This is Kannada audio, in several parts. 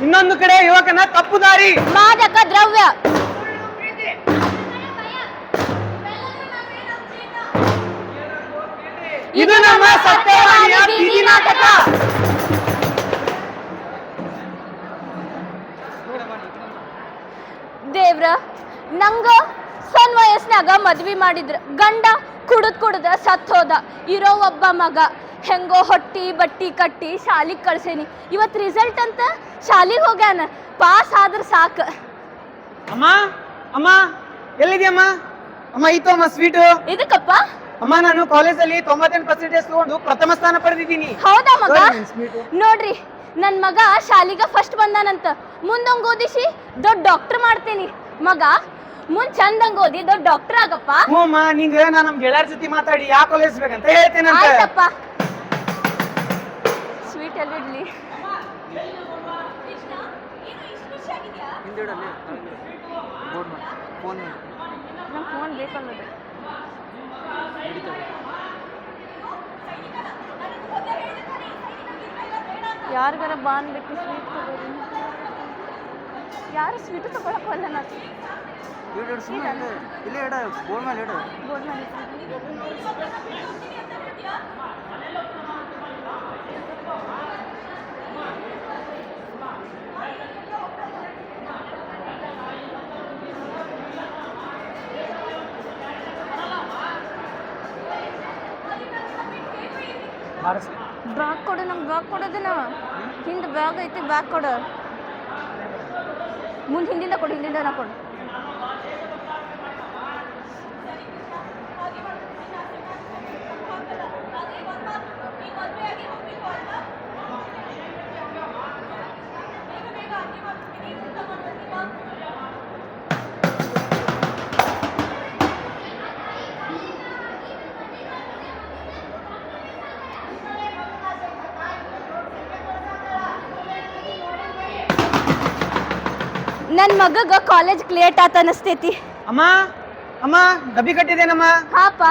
ಇನ್ನೊಂದು ಕಡೆ ಯುವಕನ ತಪ್ಪು ದಾರಿ. ಮಾದಕ ದ್ರವ್ಯ. ಇದು ನಮ್ಮ ಸತ್ಯವಾಣಿಯ ಬೀದಿ ನಾಟಕ. ದೇವ್ರ ನಂಗ ಸಣ್ಣ ವಯಸ್ಸಿನಾಗ ಮದ್ವಿ ಮಾಡಿದ್ರ. ಗಂಡ ಕುಡಿದ ಸತ್ ಹೋದ. ಇರೋ ಒಬ್ಬ ಮಗ ಹೆಂಗೋ ಹೊಟ್ಟಿ ಬಟ್ಟಿ ಕಟ್ಟಿ ಶಾಲಿಗೆ ಕಳ್ಸೇನಿ. ಇವತ್ತು ರಿಸಲ್ಟ್ ಅಂತ ಶಾಲಿಗೆ ಹೋಗ್ಯಾನ. ಪಾಸ್ ಆದ್ರ ಸಾಕ. ಅಮ್ಮ ಅಮ್ಮ ಎಲ್ಲಿದ್ಯಮ್ಮ? ಅಮ್ಮ ಈತು ಅಮ್ಮ ಸ್ವೀಟು. ಇದಕ್ಕಪ್ಪ? ಅಮ್ಮ ನಾನು ಕಾಲೇಜಲ್ಲಿ 98% ತಗೊಂಡು ಪ್ರಥಮ ಸ್ಥಾನ ಪಡೆದಿದ್ದೀನಿ. ಹೌದಾ ಮಗ? ನೋಡ್ರಿ ನನ್ ಮಗ ಶಾಲಿಗ ಫಸ್ಟ್ ಬಂದಾನಂತ. ಮುಂದಂಗ್ ಓದಿಸಿ ದೊಡ್ಡ ಡಾಕ್ಟರ್ ಮಾಡ್ತೀನಿ. ಮಗ ಮುಂದ್ ಚಂದಂಗ್ ಓದಿ ದೊಡ್ಡ ಡಾಕ್ಟರ್ ಆಗಪ್ಪ. ಅಮ್ಮ ನಿಂಗ ನಾನು ನಮ್ ಗೆಳೆಯರ ಜೊತೆ ಮಾತಾಡಿ ಯಾವ ಕಾಲೇಜ್ ಬೇಕಂತ ಹೇಳ್ತೇನಂತ. ಆಯ್ತಪ್ಪ. ಸ್ವೀಟ್ ಎಲ್ಲಿಡ್ಲಿ? ನಮ್ ಫೋನ್ ಬೇಕನ್ನೋದು. ಯಾರಿಗಾರ ಬಾನ್ ಬೇಕು ಸ್ವೀಟ್ ತಗೋರಿ. ಯಾರು ಸ್ವೀಟು ತಗೊಳಕ್ ಬಲ್ಲ. ನಾನು ಬ್ಯಾಗ್ ಕೊಡು. ನಮ್ಗೆ ಬ್ಯಾಗ್ ಕೊಡೋದನ. ಹಿಂದೆ ಬ್ಯಾಗ್ ಐತಿ, ಬ್ಯಾಗ್ ಕೊಡು. ಮುಂದೆ ಹಿಂದಿಂದ ಕೊಡು. ಹಿಂದಿಂದ ನಾ ಕೊಡು. ನನ್ ಮಗಗ ಕಾಲೇಜ್ ಲೇಟ್ ಆತ ಅನಸ್ತೈತಿ. ಅಮ್ಮ ಅಮ್ಮ ಡಬ್ಬಿ ಕಟ್ಟಿದೇನಮ್ಮ? ಹಾಪ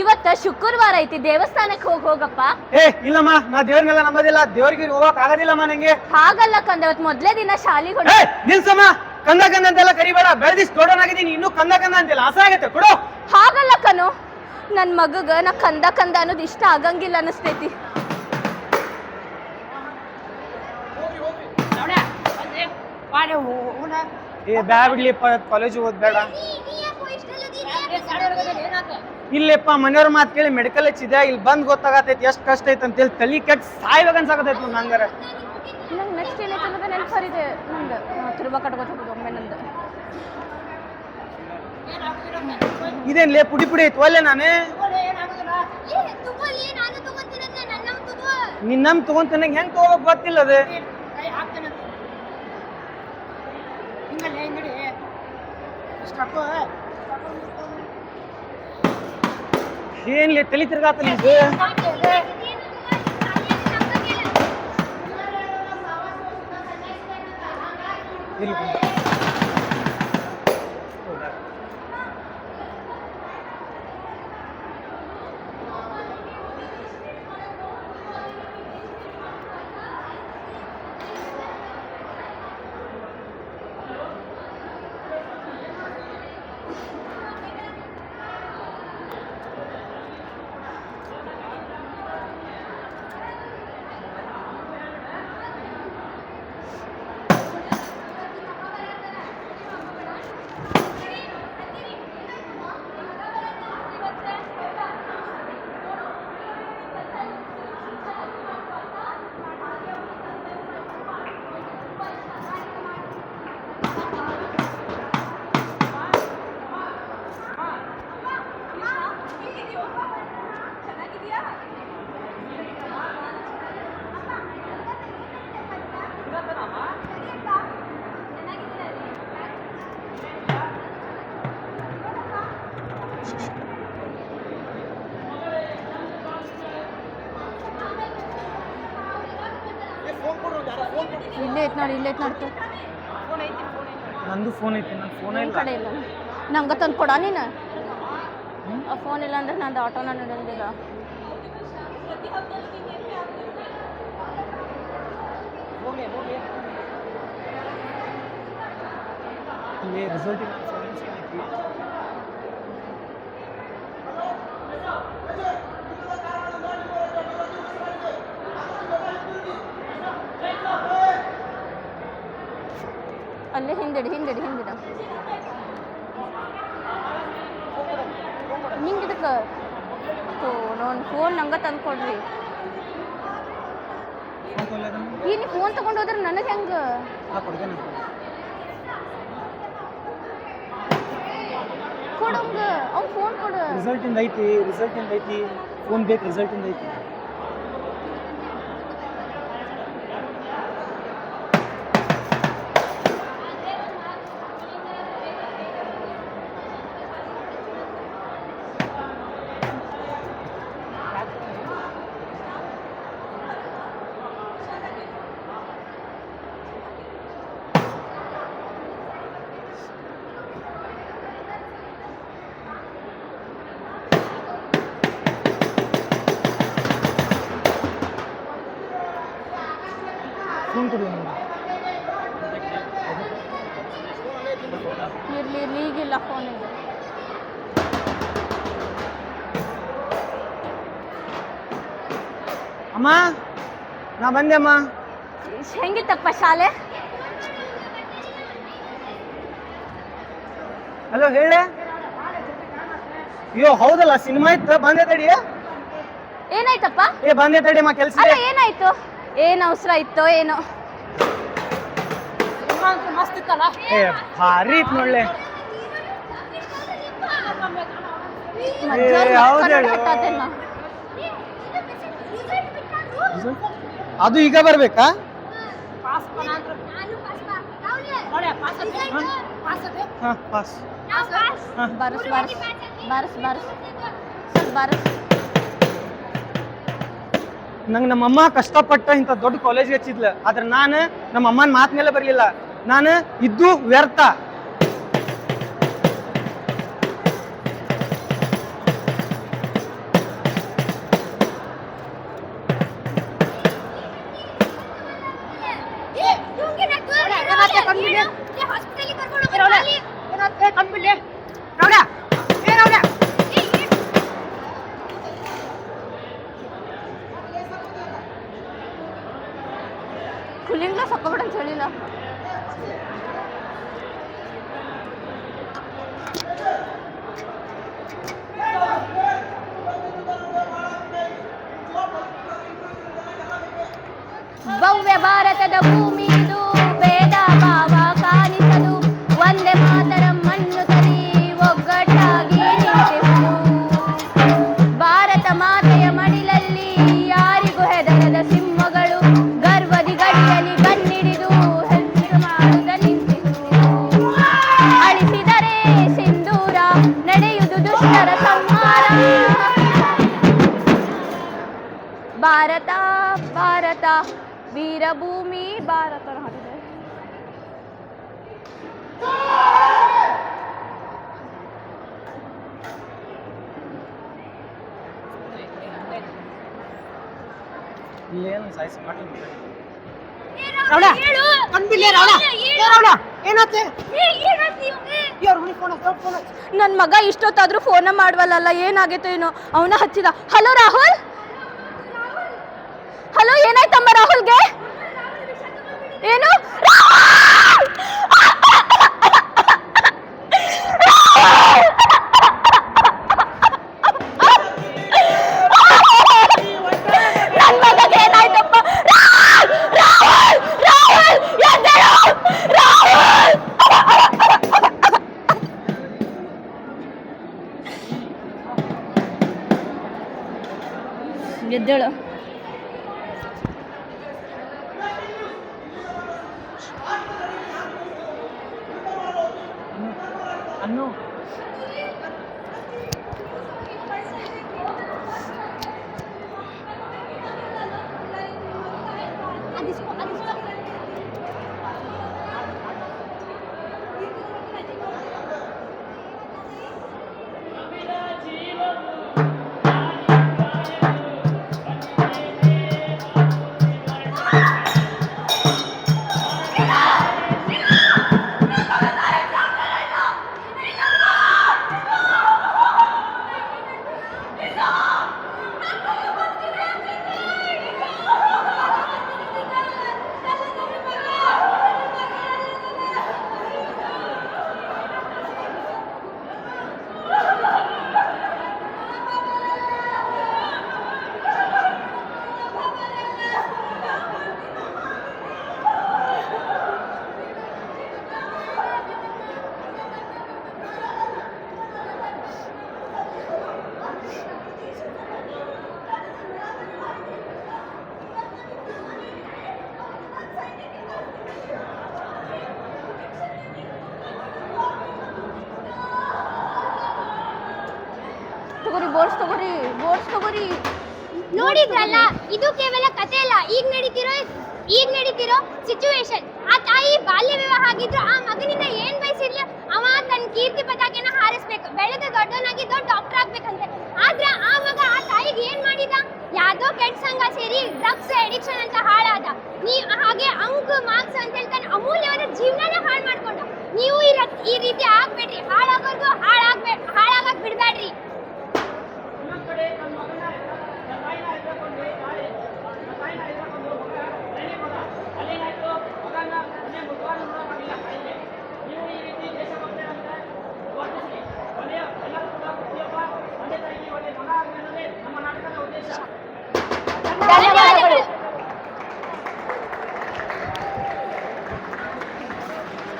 ಇವತ್ತ ಶುಕ್ರವಾರ ಐತಿ. ದೇವಸ್ಥಾನಕ್ಕೆ ಹೋಗಪ್ಪ. ಏ ಇಲ್ಲಮ್ಮ, ನಾ ದೇವ್ರನ್ನೆಲ್ಲ ನಂಬೋದಿಲ್ಲ. ದೇವ್ರಿಗೆ ಹೋಗಕ್ ಆಗೋದಿಲ್ಲಮ್ಮ ನಂಗೆ. ಹಾಗಲ್ಲ ಕಂದ, ಇವತ್ ಮೊದ್ಲೇ ದಿನ ಶಾಲಿಗೆ ಏ ನಿಲ್ಸಮ್ಮ. ಕಂದ ಕಂದ ಅಂತೆಲ್ಲ ಕರಿಬೇಡ. ಬೆಳೆದಿಸ್ ದೊಡ್ಡನಾಗಿದ್ದೀನಿ, ಇನ್ನೂ ಕಂದ ಕಂದ ಅಂತೆಲ್ಲ ಆಸೆ ಆಗತ್ತೆ. ಕೊಡು. ಹಾಗಲ್ಲ ಕಣೋ, ನನ್ ಮಗಗ ನಾ ಕಂದ ಕಂದ ಅನ್ನೋದು ಇಷ್ಟ ಆಗಂಗಿಲ್ಲ ಅನಸ್ತೈತಿ. ಏ ಬ್ಯಾ ಬಿಡ್ಲಿ, ಕಾಲೇಜ್ ಓದ್ ಬೇಡ. ಇಲ್ಲೇಪ್ಪ ಮನೆಯವ್ರ ಮಾತು ಕೇಳಿ ಮೆಡಿಕಲ್ ಹಚ್ಚಿದೆ. ಇಲ್ಲಿ ಬಂದ್ ಗೊತ್ತಾಗತೈತಿ ಎಷ್ಟು ಕಷ್ಟ ಐತೆ ಅಂತೇಳಿ. ತಲಿ ಕೆಟ್ಟ ಸಾಯ್ಬೇಕು ಅನ್ಸಾಕತೈತಿ ನಂಗಾರ. ನಂಗೆ ನೆಕ್ಸ್ಟ್ ಏನೈತೆ ಅನ್ನೋದು ನೆನಪರಿದೆ ನಂದು. ತಿರುಬ ಕಟ್ಕೋತ ಒಮ್ಮೆ ನಂದು. ಇದೇನ್ ಲೇ ಪುಡಿ ಪುಡಿ ಐತಿ ಒಲ್ಲೆ. ನಾನು ನಿನ್ನಮ್ ತಗೊಂತ ಹೆಂಗ್ ತಗೋಬೇಕು ಗೊತ್ತಿಲ್ಲ. ಅದು ಏನ್ಲಿ ತಲಿ ತಿರ್ಗಾತಲ್ಲ ಇದು. ಇಲ್ಲೇ ಐತ್ ನೋಡಿ, ಇಲ್ಲೇ ಐತ್ ನೋಡ್ತು. ನಂದು ಫೋನ್ ಐತಿ, ನನ್ನ ಫೋನ್ ಇಲ್ಲ. ಕಡೆ ಇಲ್ಲ. ನಂಗೆ ತಂದು ಕೊಡ ನೀನು. ಆ ಫೋನ್ ಇಲ್ಲ ಅಂದ್ರೆ ನಂದು ಆಟೋನ ನಡೆಯಂಗಿಲ್ಲ. ಇಲ್ಲಿ ರಿಸಲ್ಟ್ ಅಲ್ಲೇ ಹಿಂದಿಡಿ ಹಿಂದಿಡ ಹಿಂಗೆ ಇದಕ್ಕೆ ನೋನ್ ಫೋನ್ ನಂಗೆ ತಂದು ಕೊಡ್ರಿ ಈ ನೀವು ಫೋನ್ ತಗೊಂಡು ಹೋದ್ರೆ ನನಗೆ ಹೆಂಗೆ ಕೊಡಂಗ ಅವ್ನು ಫೋನ್ ಕೊಡು ರಿಸಲ್ಟ್ ಐತಿ ಫೋನ್ ಬೇಕು ರಿಸಲ್ಟ್ ಐತಿ ಫೋನ್ ಕೊಡಿ ಇರ್ಲಿ ಈಗಿಲ್ಲ ಫೋನ್ ಇದೆ ಅಮ್ಮ ನಾ ಬಂದೆ ಅಮ್ಮ ಹೆಂಗಿತ್ತಪ್ಪ ಶಾಲೆ ಹಲೋ ಹೇಳೆ ಅಯ್ಯೋ ಹೌದಲ್ಲ ಸಿನಿಮಾ ಇತ್ತು ಬಂದೆ ತಡಿ ಏನಾಯ್ತಪ್ಪ ಬಂದೆ ತಡಿ ಅಮ್ಮ ಕೆಲಸ ಅಲ್ಲ ಏನಾಯ್ತು ಏನು ಅವಸರ ಇತ್ತೋ ಏನೋ ಮಸ್ತ್ ಇತ್ತಲ್ಲ ಭಾರಿ ಇತ್ತು ನೋಡ್ಲೆ ಅದು ಈಗ ಬರ್ಬೇಕಾ ಪಾಸ್ ನಂಗೆ ನಮ್ಮಮ್ಮ ಕಷ್ಟಪಟ್ಟ ಇಂಥ ದೊಡ್ಡ ಕಾಲೇಜ್ಗೆ ಹಚ್ಚಿದ್ಲ ಆದ್ರೆ ನಾನು ನಮ್ಮ ಅಮ್ಮನ ಮಾತ್ ಮೇಲೆ ಬರ್ಲಿಲ್ಲ ನಾನು ಇದ್ದು ವ್ಯರ್ಥ ಕೂಲಿಂಗ್ ಗ್ಲಾಸ್ ಹಾಕೋಬೇಡ ಅಂತ ಹೇಳಿಲ್ಲ ಭವ್ಯ ಭಾರತದ ಭೂಮಿ ಇದು ಭೇದ ಭಾವ ಕಾಣಿಸದು ಒಂದೇ ಮಾತರ ಮಣ್ಣು ತರಿ ಒಗ್ಗಟ್ಟಾಗಿ ನಿಂತಿರುವುದು ಭಾರತ ಮಾತೆಯ ಮಡಿಲಲ್ಲಿ ಯಾರಿಗೂ ಹೆದರದ ಸಿಂಹಗಳು ಗರ್ವದಿ ಗಡಿಯಲ್ಲಿ ಕಣ್ಣಿಡಿದು ಹೆಜ್ಜೆ ಮಾಡುತ್ತ ನಿಂತಿರುವುದು ಅಳಿಸಿದರೆ ಸಿಂಧೂರ ನಡೆಯುವುದು ದುಷ್ಟರ ಸಂಹಾರ ಭಾರತ ಭಾರತ ವೀರಭೂಮಿ ಭಾರತ ಹಾಡಿದೆ ಇಲ್ಲೇನು ಸಾಯಿಸಿ ಮಾಡಿ ನನ್ನ ಮಗ ಇಷ್ಟೊತ್ತಾದ್ರೂ ಫೋನ ಮಾಡ್ವಲ್ಲ ಏನಾಗೈತೋ ಏನೋ ಅವನ ಹಚ್ಚಿದ ಹಲೋ ರಾಹುಲ್ ಹಲೋ ಏನಾಯ್ತಮ್ಮ ರಾಹುಲ್ಗೆ ಏನು ನನ್ನ ಮಗಗೆ ಏನಾಯ್ತಪ್ಪ ರಾಹುಲ್ ರಾಹುಲ್ ರಾಹುಲ್ ಎದ್ದೇಳು ಅನ್ನು ಬೋರ್ಡ್ಸ್ ತಗೋರಿ ನೋಡಿದ್ರಲ್ಲ, ಇದು ಕೇವಲ ಕತೆ ಅಲ್ಲ, ಈಗ ನಡೀತಿರೋ ಸಿಚುವೇಶನ್. ಆ ತಾಯಿ ಬಾಲ್ಯ ವಿವಾಹ ಆಗಿದ್ರು ಆ ಮಗನಿಂದ ಏನ್ ಬಯಸಿದ್ಲು, ಅವ ತನ್ನ ಕೀರ್ತಿ ಪತಾಕೆನ ಹಾರಿಸ್ಬೇಕು, ಬೆಳೆದು ದೊಡ್ಡವನಾಗಿ ದೊಡ್ಡ ಡಾಕ್ಟರ್ ಆಗ್ಬೇಕಂತೆ. ಆದ್ರೆ ಆ ಮಗ ಆ ತಾಯಿಗೆ ಏನ್ ಮಾಡಿದ, ಯಾವ್ದೋ ಕೆಟ್ಟ ಸಂಘ ಸೇರಿ ಡ್ರಗ್ಸ್ ಅಡಿಕ್ಷನ್ ಅಂತ ಹಾಳಾದ. ಹಾಗೆ ಅಂಕ ಮಾರ್ಕ್ಸ್ ಅಂತ ಹೇಳ್ತಾನೆ ಅಮೂಲ್ಯವಾದ ಜೀವನನೇ ಹಾಳು ಮಾಡ್ಕೊಂಡ. ನೀವು ಈ ರೀತಿ ಆಗ್ಬೇಡ್ರಿ, ಹಾಳಾಗೋರ್ಗು ಹಾಳಾಗಕ್ ಬಿಡ್ಬೇಡ್ರಿ. ಧನ್ಯವಾದಗಳು.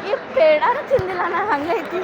ಈ ಪೇಡಾನು ತಿಂದಿಲ್ಲ, ನಾನು ಹಂಗೈತಿ.